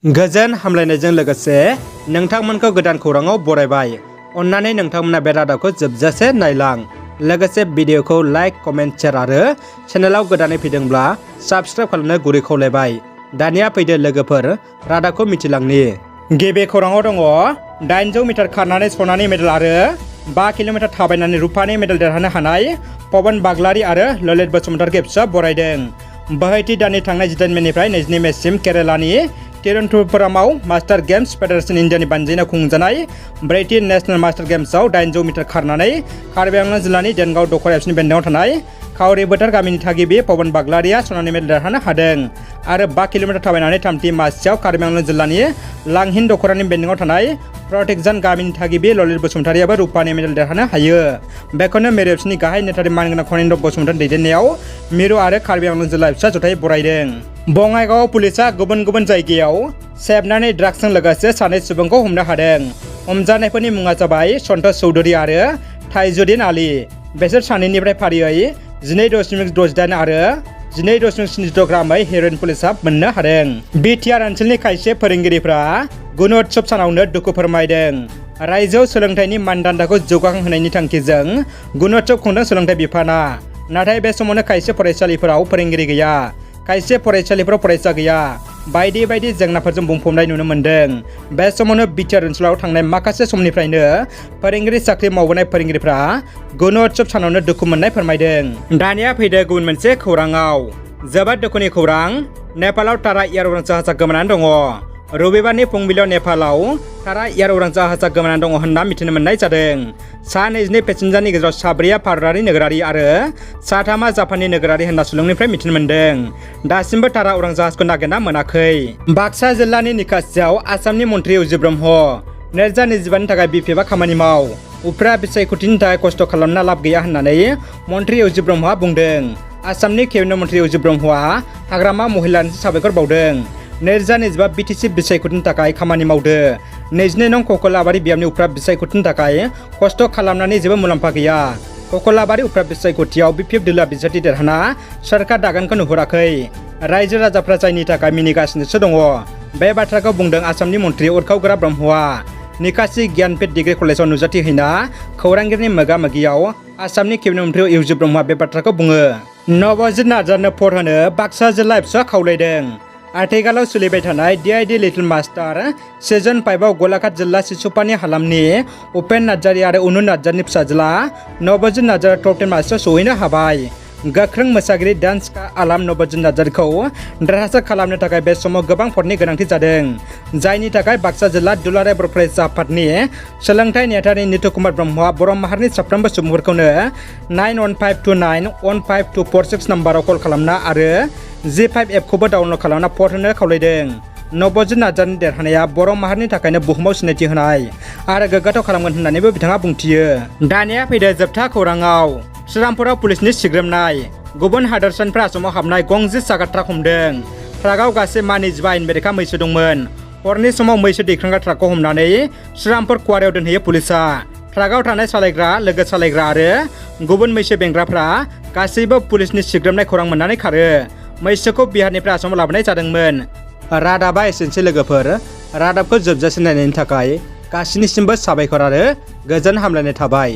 गोजोन हामलायनायजों लोगोसे नोंथांमोनखौ गोदान खौराङाव बरायबाय। अन्नानै नोंथांमोना बे रादाबखौ जोबजासे नायलां। लोगोसे भिडिअखौ लाइक, कमेन्ट, शेयार आरो चेनेलाव गोदानै फैदोंब्ला साबस्क्राइब खालामनो गुरै खावलायबाय। दानिया फैदो लोगोफोर रादाबखौ मिथिलांनि। गिबि खौराङाव दङ 800 मिटार खारनानै सनानि मेडेल आरो 5 किल'मिटार थाबायनानै रुपानि मेडेल देरहानो हानाय पवन बाग्लारी आरो ललित बसुमतारीखौ फिसा बरायदों। बोहैथि दाननि थांनाय 18 मेनिफ्राय 22 मेसिम केरेलानि तिरुवनन्तपुरमाव मास्टार गेम्स फेडारेशन इन्डियानि बानजायनायाव खुंजानाय 4थि नेशनेल मास्टार गेम्सआव 800 मिटार खारनानै कार्बि आंलं जिल्लानि देनगाव दखर एफसिनि बेन्दोंआव थानाय खावरि बोथार गामिनि थागिबि पवन बाग्लारीया सनानि मेडेल देरहानो हादों आरो 5 किल'मिटार थाबायनानै 3थि मासिआव कार्बि आंलं जिल्लानि लांहिन दखरानि बेन्दोंआव थानाय प्रटेकजान गामिनि थागिबि ललित बसुमतारीयाबो रुपानि मेडेल देरहानो हायो। बेखौनो मिरु एफसिनि गाहाय नेतारि मानगोनां खनिन्द्र बसुमतारी दैदेननायाव मिरु आरो कार्बि आंलं जिल्ला एफसिआ जथायै बरायदों। बङाइगावआव पुलिसा गुबुन गुबुन जायगायाव सेबनानै ड्राग्सजों लोगोसे सानै सुबुंखौ हमनो हादों। हमजानायफोरनि मुङा जाबाय सन्तोष चौधुरी आरो थाइजुद्दिन आली। बिसोर सानैनिफ्राय फारियै 12.68 आरो 12.76 ग्रामै हेर'इन पुलिसा मोननो हादों। बिटिआर ओनसोलनि खायसे फोरोंगिरिफ्रा गुणोत्सव सानावनो दुखु फोरमायदों। रायजोआव सोलोंथाइनि मानदान्दाखौ जौगाखांहोनायनि थांखिजों गुणोत्सव खुंदों सोलोंथाइ बिफाना। नाथाय बे समावनो खायसे फरायसालिफोराव फोरोंगिरि गैया, खायसे फरायसालिफोराव फरायसा गैया, बायदि बायदि जेंनाफोरजों बुंफबनाय नुनो मोन्दों। बे समावनो बिटिआर ओनसोलाव थांनाय माखासे समनिफ्रायनो फोरोंगिरि साख्रि मावबोनाय फोरोंगिरिफ्रा गुणोत्सव सानावनो दुखु मोननाय फोरमायदों। दानिया फैदो गुबुन मोनसे खौराङाव। जोबोद दुखुनि खौरां, नेपालाव टारा एयार उरां जाहाजा गोमानानै दङ। रबिबारनि फुंबिलियाव नेपालाव टारा एयार उरां जाहाजा गोमानानै दङ होनना मिथिनो मोननाय जादों। सा 22 पेसेन्जारनि गेजेराव 4 भारतारि नोगोरारि आरो 3 जापाननि नोगोरारि होनना सुलुंनिफ्राय मिथिनो मोन्दों। दासिमबो टारा उरां जाहाजखौ नागिरना मोनाखै। बाक्सा जिल्लानि निकासियाव आसामनि मन्त्रि उजिर ब्रह्म 2025नि थाखाय बिपिएफआ खामानि माव। उफ्रा बिसायख'थिनि थाखाय खस्थ' खालामना लाब गैया होननानै मन्त्रि उजिर ब्रह्मआ बुंदों। आसामनि केबिनेट मन्त्रि उजिर ब्रह्मआ हाग्रामा महिलानि साबायखर बावदों। 2025 बिटिसि बिसायख'थिनि थाखाय खामानि मावदो। 22 नं ककलाबारि बियाबनि उफ्रा बिसायख'थिनि थाखाय खस्थ' खालामनानै जेबो मुलाम्फा गैया। ककलाबारि उफ्रा बिसायख'थियाव बिपिएफ दोलोआ बिजाथि देरहाना सोरखार दागोनखौ नुहुराखै। रायजो राजाफ्रा जायनि थाखाय मिनिगासिनोसो दङ। बे बाथ्राखौ बुंदों आसामनि मन्त्रि उरखावग्रा ब्रह्मआ। निकासि ज्ञानपीठ डिग्री कलेजाव नुजाथि हैना खौरांगिरिनि मोगा-मोगियाव आसामनि केबिनेट मन्त्रि उजिर ब्रह्मआ बे बाथ्राखौ बुङो। नबजित नार्जारिनो भट होनो बाक्सा जिल्ला एफसुआ खावलायदों। आथिखालाव सोलिबाय थानाय डिआइडि लिटिल मास्टार सिजन 5आव गलाघाट जिल्ला सिसुपानि हालामनि उपेन नार्जारि आरो उनु नार्जारिनि फिसाज्ला नबजित नार्जारिया टप 10 मासिआव सौहैनो हाबाय। गोख्रों मोसागिरि डान्स आलाम नबजित नार्जारिखौ देरहासार खालामनो थाखाय बे समाव गोबां भटनि गोनांथि जादों। जायनि थाखाय बाक्सा जिल्ला दुलाराय बर' फरायसा आफादनि सोलोंथाइ नेहाथारि नितु कुमार ब्रह्मआ बर' माहारिनि साफ्रोमबो सुबुंफोरखौनो 9152915246 नाम्बाराव कल खालामना आरो G5 एपखौबो डाउनलड खालामना भट होनो खावलायदों। नबजित नार्जारिनि देरहानाया बर' माहारिनि थाखायनो बुहुमाव सिनायथि होनाय आरो गोग्गाथाव खालामगोन होननानैबो बिथाङा बुंथियो। दानिया फैदो जोबथा खौराङाव। श्रीरामपुराव पुलिसनि सिग्रोमनाय। गुबुन हादोरसानिफ्राय आसामाव हाबनाय गंसे सागा ट्राक हमदों। ट्राकआव गासै 22 आयेन बेरेखा मैसो दंमोन। हरनि समाव मैसो दैखांग्रा ट्राकखौ हमनानै श्रीरामपुर कुवारियाव दोनहैयो पुलिसा। ट्राकआव थानाय सालायग्रा, लोगो सालायग्रा आरो गुबुन मैसो बेंग्राफ्रा गासैबो पुलिसनि सिग्रोमनाय खौरां मोननानै खारो। मैसोखौ बिहारनिफ्राय आसामाव लाबोनाय जादोंमोन। रादाबा एसेनोसै लोगोफोर। रादाबखौ जोबजासिम नायनायनि थाखाय गासिनिसिमबो साबायखर आरो गोजोन हामलायनाय थाबाय।